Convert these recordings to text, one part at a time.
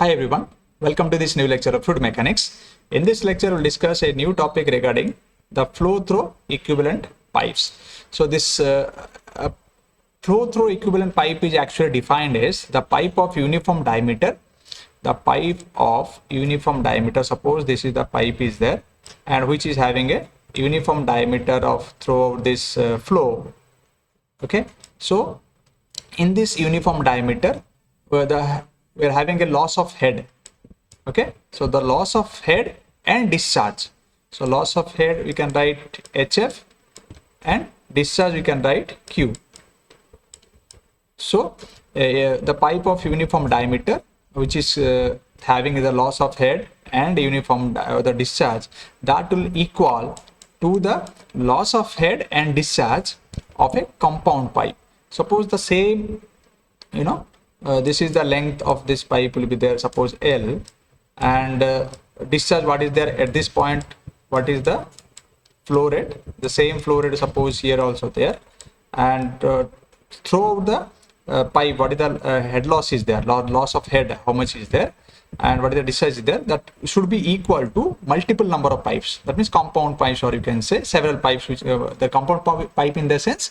Hi everyone, welcome to this new lecture of fluid mechanics. In this lecture, we'll discuss a new topic regarding the flow-through equivalent pipes. So this flow-through equivalent pipe is actually defined as the pipe of uniform diameter. The pipe of uniform diameter, suppose this is the pipe is there and which is having a uniform diameter of throughout this flow. Okay, so in this uniform diameter, we're having a loss of head. Okay, so the loss of head and discharge. So loss of head we can write HF and discharge we can write Q. So the pipe of uniform diameter, which is having the loss of head and uniform the discharge, that will equal to the loss of head and discharge of a compound pipe. Suppose the same, this is the length of this pipe will be there, suppose L, and discharge what is there at this point, what is the flow rate, the same flow rate suppose here also there, and throughout the pipe what is the head loss is there, loss of head how much is there, and what is the discharge is there, that should be equal to multiple number of pipes. That means compound pipes, or you can say several pipes, which the compound pipe in the sense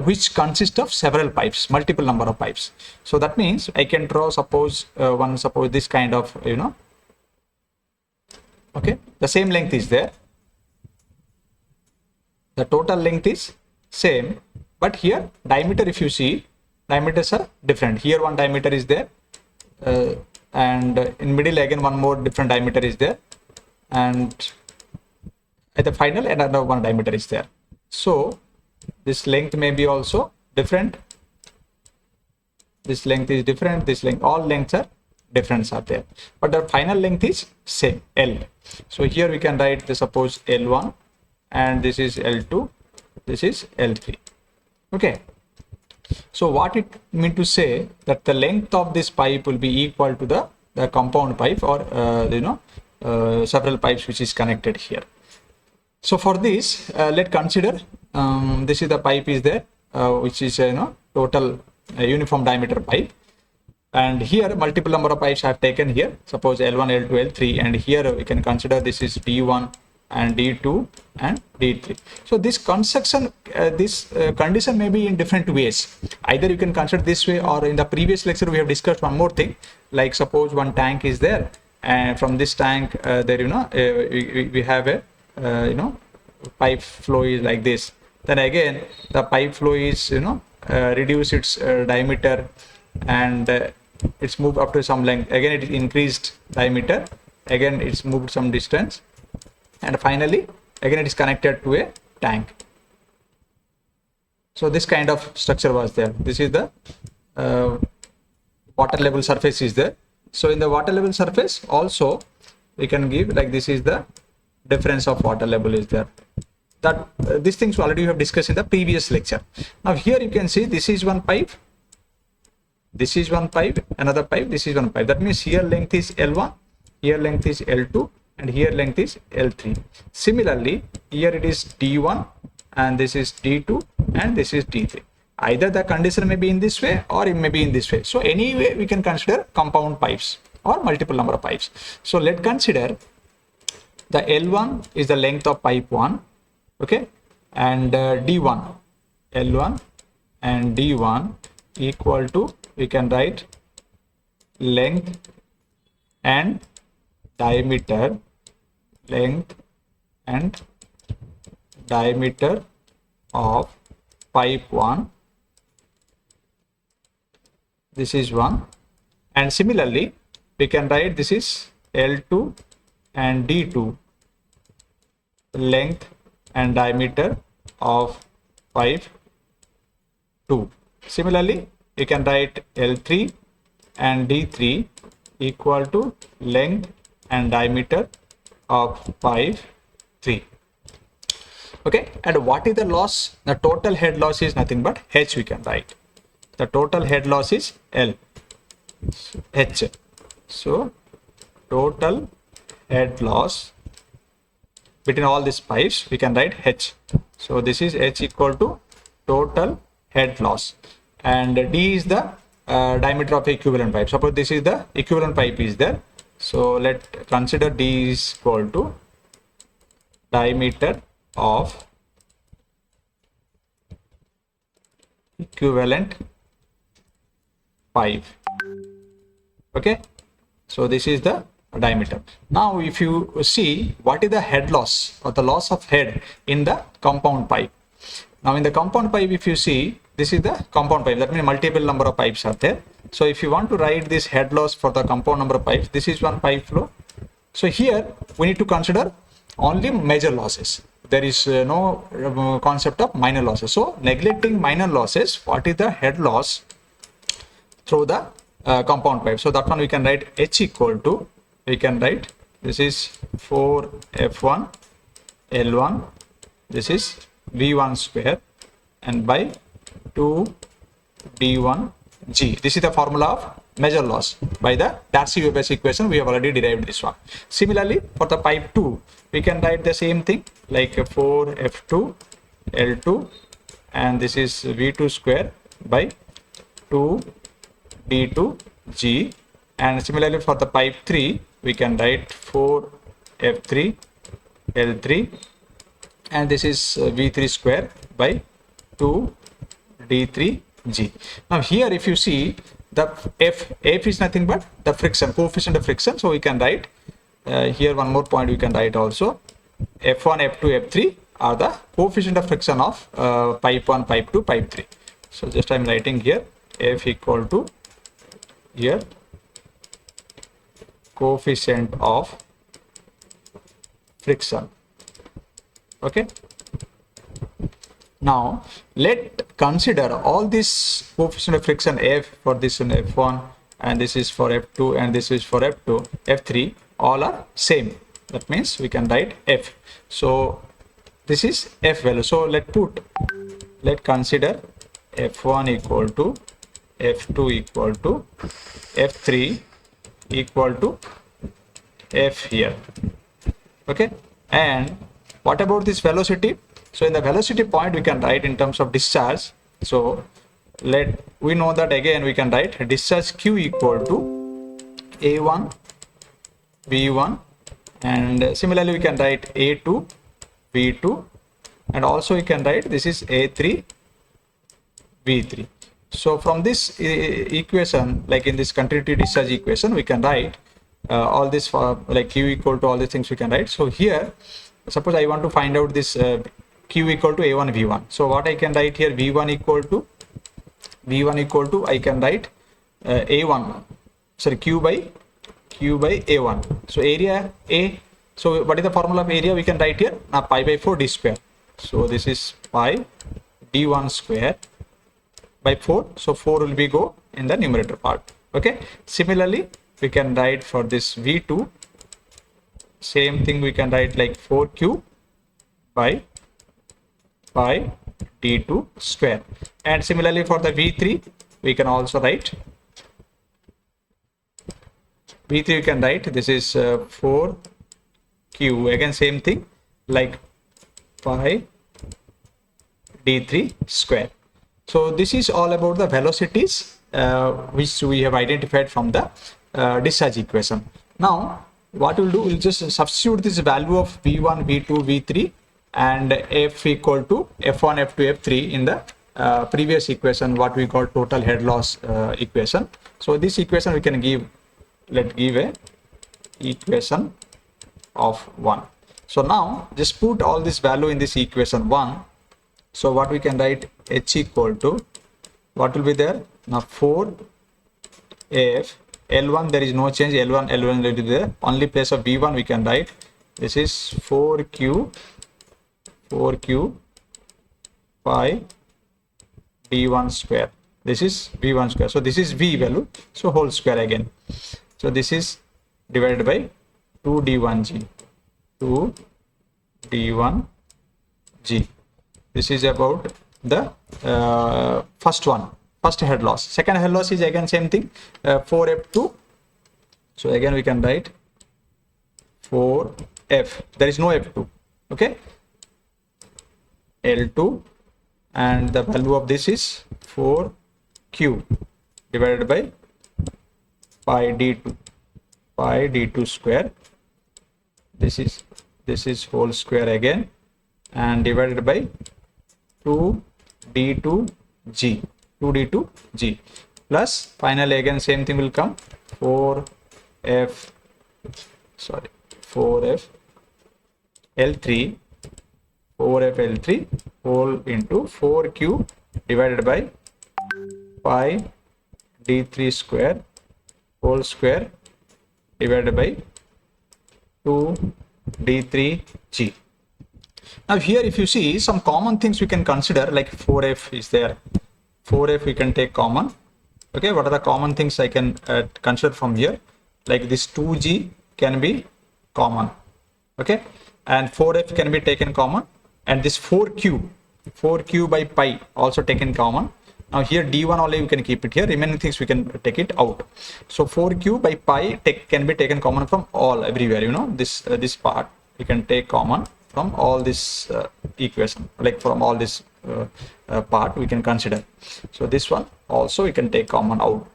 which consists of several pipes, multiple number of pipes. So that means I can draw suppose suppose this kind of, okay, the same length is there, the total length is same, but here diameter, if you see, diameters are different. Here one diameter is there, and in middle again one more different diameter is there, and at the final another one diameter is there. So this length may be also different, this length is different, this length, all lengths are different are there, but the final length is same, L. So here we can write the suppose L1, and this is L2, this is L3. Okay, so what it mean to say that the length of this pipe will be equal to the compound pipe, or several pipes which is connected here. So for this, let's consider this is the pipe is there, which is total uniform diameter pipe, and here multiple number of pipes I have taken here, suppose L1, L2, L3, and here we can consider this is D1 and D2 and D3. So this construction, this condition may be in different ways. Either you can consider this way, or in the previous lecture we have discussed one more thing, like suppose one tank is there, and from this tank there we have a pipe flow is like this. Then again the pipe flow is reduce its diameter, and it's moved up to some length, again it is increased diameter, again it's moved some distance, and finally again it is connected to a tank. So this kind of structure was there. This is the water level surface is there. So in the water level surface also we can give like this is the difference of water level is there. That these things already we have discussed in the previous lecture. Now here you can see this is one pipe, this is one pipe, another pipe, this is one pipe. That means here length is L1, here length is L2, and here length is L3. Similarly here it is D1, and this is D2, and this is D3. Either the condition may be in this way or it may be in this way. So anyway we can consider compound pipes or multiple number of pipes. So let's consider the L1 is the length of pipe 1, okay, and D1, L1 and D1 equal to, we can write length and diameter, length and diameter of pipe 1, this is 1, and similarly we can write this is L2 and D2, length and diameter of pipe 2. Similarly we can write L3 and D3 equal to length and diameter of pipe 3. Okay, and what is the loss? The total head loss is nothing but H, we can write. The total head loss is L, H. So total head loss between all these pipes we can write H. So this is H equal to total head loss, and D is the diameter of equivalent pipe. Suppose this is the equivalent pipe is there. So let consider D is equal to diameter of equivalent pipe. Okay, so this is the diameter. Now if you see what is the head loss or the loss of head in the compound pipe. Now in the compound pipe, if you see, this is the compound pipe, that means multiple number of pipes are there. So if you want to write this head loss for the compound number of pipes, this is one pipe flow. So here we need to consider only major losses. There is no concept of minor losses. So neglecting minor losses, what is the head loss through the compound pipe? So that one we can write H equal to, we can write this is 4F1 L1, this is V1 square, and by 2D1G. This is the formula of major loss by the Darcy-Weber's equation. We have already derived this one. Similarly, for the pipe 2, we can write the same thing like 4F2 L2, and this is V2 square by 2D2G. And similarly for the pipe 3, we can write 4F3 L3, and this is V3 square by 2D3G. Now here if you see, the F is nothing but the friction, coefficient of friction. So we can write here one more point we can write also, F1, F2, F3 are the coefficient of friction of pipe 1, pipe 2, pipe 3. So just I am writing here F equal to here coefficient of friction. Okay. Now let consider all this coefficient of friction F for this one F1, and this is for F2, and this is for F2, F3, all are same. That means we can write F. So this is F value. So let consider F1 equal to F2 equal to F3 equal to F here. Okay. And what about this velocity? So in the velocity point we can write in terms of discharge. So we know that again we can write discharge Q equal to A1 V1, and similarly we can write A2 V2, and also we can write this is A3 V3. So from this equation, like in this continuity discharge equation, we can write all this for like Q equal to all these things we can write. So here suppose I want to find out this Q equal to A1 V1. So what I can write here, V1 equal to I can write A1, sorry, Q by A1. So area A, so what is the formula of area we can write here? Now pi by 4 d square. So this is pi d1 square by 4. So 4 will be go in the numerator part. Okay. Similarly, we can write for this V2, same thing we can write like 4Q by pi d2 square. And similarly for the V3, we can also write V3, we can write this is 4Q, again same thing like pi d3 square. So this is all about the velocities which we have identified from the discharge equation. Now what we'll do, we'll just substitute this value of V1, V2, V3 and F equal to F1, F2, F3 in the previous equation, what we call total head loss equation. So this equation we can give, let's give a equation of 1. So now just put all this value in this equation 1. So what we can write, H equal to, what will be there? Now 4F, L1 there is no change, L1 will be there. Only place of V1 we can write, this is 4Q pi d1 square. This is V1 square. So this is V value, so whole square again. So this is divided by 2d1g, 2d1g. This is about the first head loss. Second head loss is again same thing, 4F2. So again we can write 4F, there is no F2, okay, L2, and the value of this is 4Q divided by pi d2 square. This is whole square again, and divided by 2d2g plus finally again same thing will come 4f L3 whole into 4q divided by pi d3 square whole square divided by 2d3g. Now here if you see some common things we can consider, like 4f is there. 4f we can take common. Okay, what are the common things I can consider from here? Like this 2g can be common. Okay, and 4f can be taken common, and this 4q by pi also taken common. Now here d1 only you can keep it here, remaining things we can take it out. So 4q by pi can be taken common from all, everywhere, you know, this part we can take common from all this equation, like from all this part we can consider. So this one also we can take common out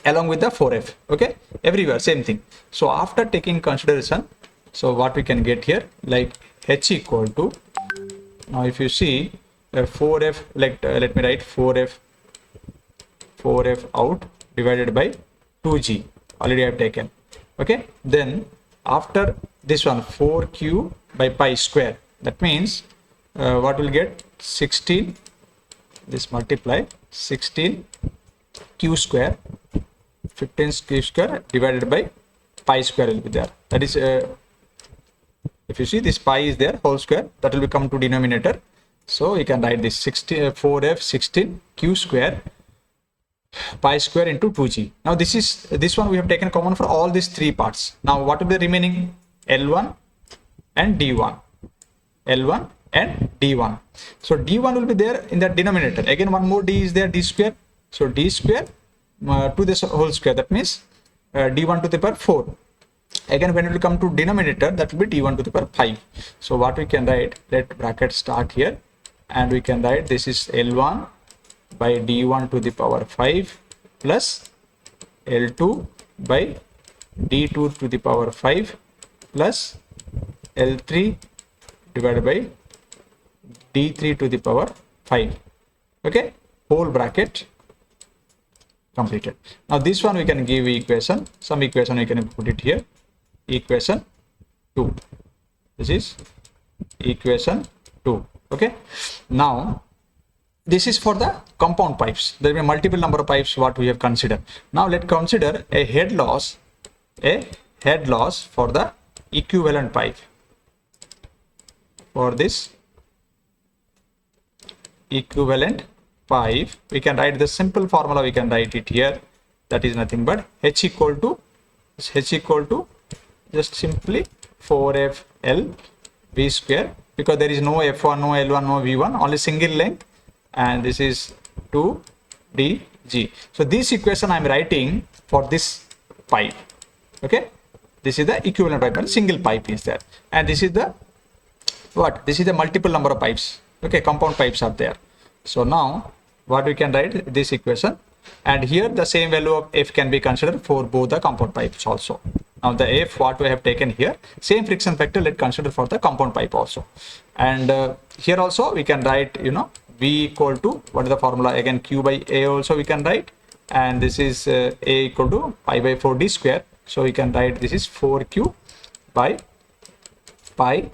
along with the 4f. Okay, everywhere same thing. So after taking consideration, so what we can get here, like h equal to, now if you see 4f, like let me write 4f out divided by 2g already I have taken. Okay, then after this one 4q by pi square, that means what will get 16, this multiply 16 q square, 15 q square divided by pi square will be there. That is if you see this pi is there whole square, that will become to denominator. So you can write this 4f 16 q square pi square into 2g. Now this one we have taken common for all these three parts. Now what will be remaining? L1 and d1. L1 and d1. So d1 will be there in the denominator. Again one more d is there, d square. So d square to this whole square, that means d1 to the power 4. Again when it will come to denominator, that will be d1 to the power 5. So what we can write, let bracket start here, and we can write this is L1 by d1 to the power 5 plus L2 by d2 to the power 5 plus L3 divided by d3 to the power 5. Okay, whole bracket completed. Now this one we can give equation, some equation we can put it here, equation 2. This is equation 2. Okay, now this is for the compound pipes. There will be multiple number of pipes what we have considered. Now let's consider a head loss for the equivalent pipe. For this equivalent pipe, we can write the simple formula, we can write it here, that is nothing but h equal to just simply 4f L v square, because there is no f1, no L1, no v1, only single length, and this is 2dg. So this equation I am writing for this pipe. Okay, this is the equivalent pipe, and single pipe is there, and this is the what? This is the multiple number of pipes. Okay, compound pipes are there. So now what we can write this equation, and here the same value of f can be considered for both the compound pipes also. Now the f what we have taken here, same friction factor, let's consider for the compound pipe also. And here also we can write, you know, v equal to, what is the formula again, q by a also we can write, and this is a equal to pi by 4d square. So we can write this is 4q by pi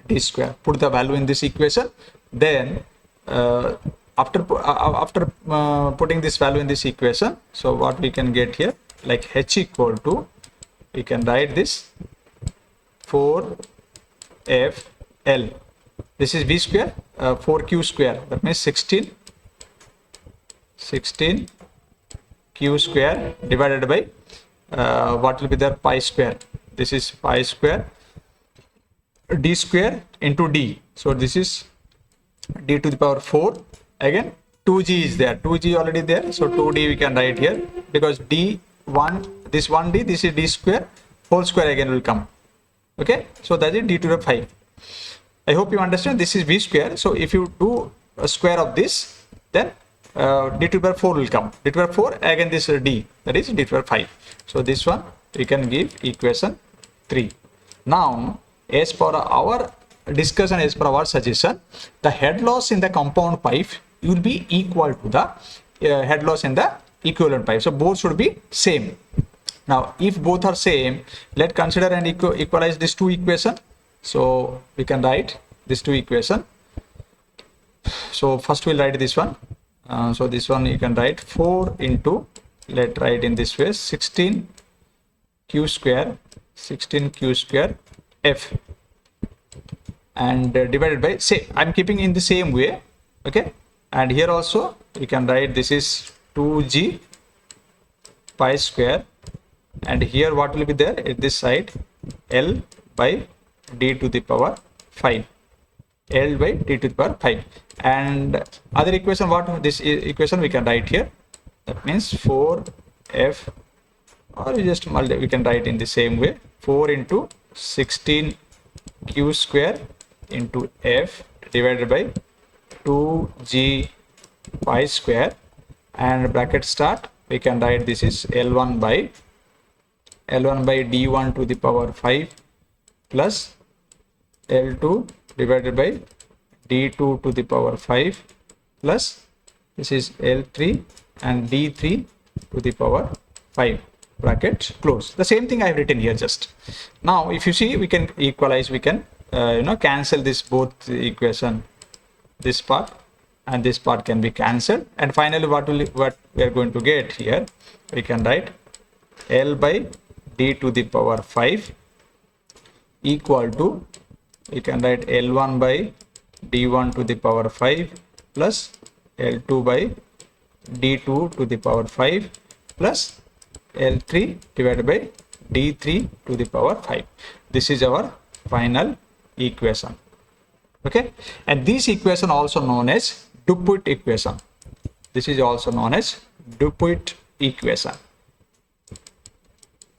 d square. Put the value in this equation. Then after putting this value in this equation, so what we can get here, like h equal to, we can write this 4f L. This is v square, 4q square, that means 16 q square divided by what will be there, pi square. This is pi square d square into d. So this is d to the power 4. Again 2g is there, 2g already there, so 2d we can write here, because d1, this 1d, this is d square whole square again will come. Okay, so that is d to the 5. I hope you understand. This is v square. So if you do a square of this, then d to the power 4 will come. D to the power 4, again this d, that is d to the power 5. So this one we can give equation 3. Now, as per our discussion, as per our suggestion, the head loss in the compound pipe will be equal to the head loss in the equivalent pipe. So both should be same. Now, if both are same, let's consider and equalize these two equations. So we can write these two equations. So first we'll write this one. So this one you can write 4 into, let's write in this way, 16 q square f, and divided by, say I'm keeping in the same way, okay, and here also you can write this is 2g pi square, and here what will be there at this side, L by d to the power 5, L by d to the power 5. And other equation, what this equation we can write here, that means 4f, or we can write in the same way, 4 into 16 q square into f divided by 2g pi square, and bracket start, we can write this is L1 by d1 to the power 5 plus L2 divided by d2 to the power 5 plus this is L3 and d3 to the power 5, bracket close. The same thing I have written here just. Now if you see, we can equalize, we can cancel this both equation, this part and this part can be cancelled, and finally what we are going to get here, we can write L by d to the power 5 equal to, we can write L1 by d1 to the power 5 plus L2 by d2 to the power 5 plus L3 divided by d3 to the power 5. This is our final equation, okay, and this equation also known as Dupuit equation. This is also known as Dupuit equation.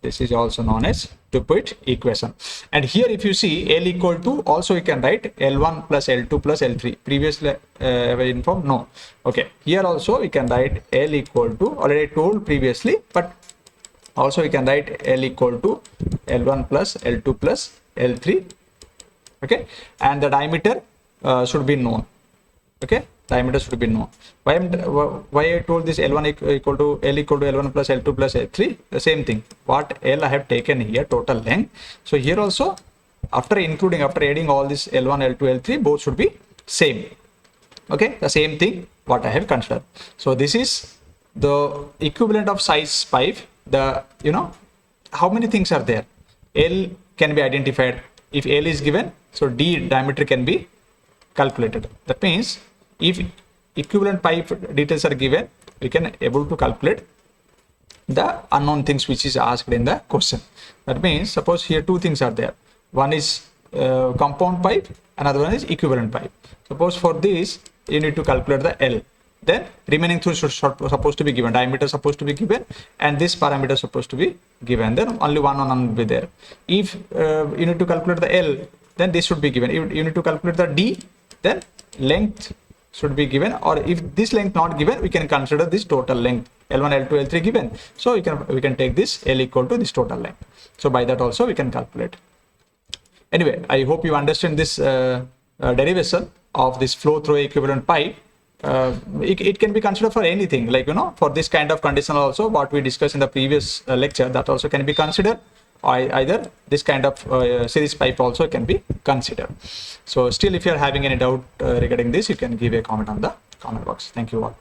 This is also known as Dupuit equation. And here if you see L equal to, also you can write L1 plus L2 plus L3. Previously have I informed? No. Okay, here also we can write L equal to, already told previously, but also we can write L equal to L1 plus L2 plus L3, okay, and the diameter should be known, okay, diameter should be known. Why I told this L1 equal to L1 plus L2 plus L3, the same thing, what L I have taken here, total length. So here also after adding all this L1, L2, L3, both should be same, okay, the same thing what I have considered. So this is the equivalent of size pipe. The how many things are there? L can be identified. If L is given, so D diameter can be calculated. That means if equivalent pipe details are given, we can able to calculate the unknown things which is asked in the question. That means suppose here two things are there. One is compound pipe, another one is equivalent pipe. Suppose for this you need to calculate the L. Then remaining two should supposed to be given, diameter supposed to be given, and this parameter supposed to be given. Then only one will be there. If you need to calculate the L, then this should be given. If you need to calculate the D, then length should be given, or if this length not given, we can consider this total length, L1, L2, L3 given. So we can take this L equal to this total length. So by that also we can calculate. Anyway, I hope you understand this derivation of this flow through equivalent pipe. It can be considered for anything, like for this kind of condition also what we discussed in the previous lecture, that also can be considered. Either this kind of series pipe also can be considered. So still, if you are having any doubt regarding this, you can give a comment on the comment box. Thank you all.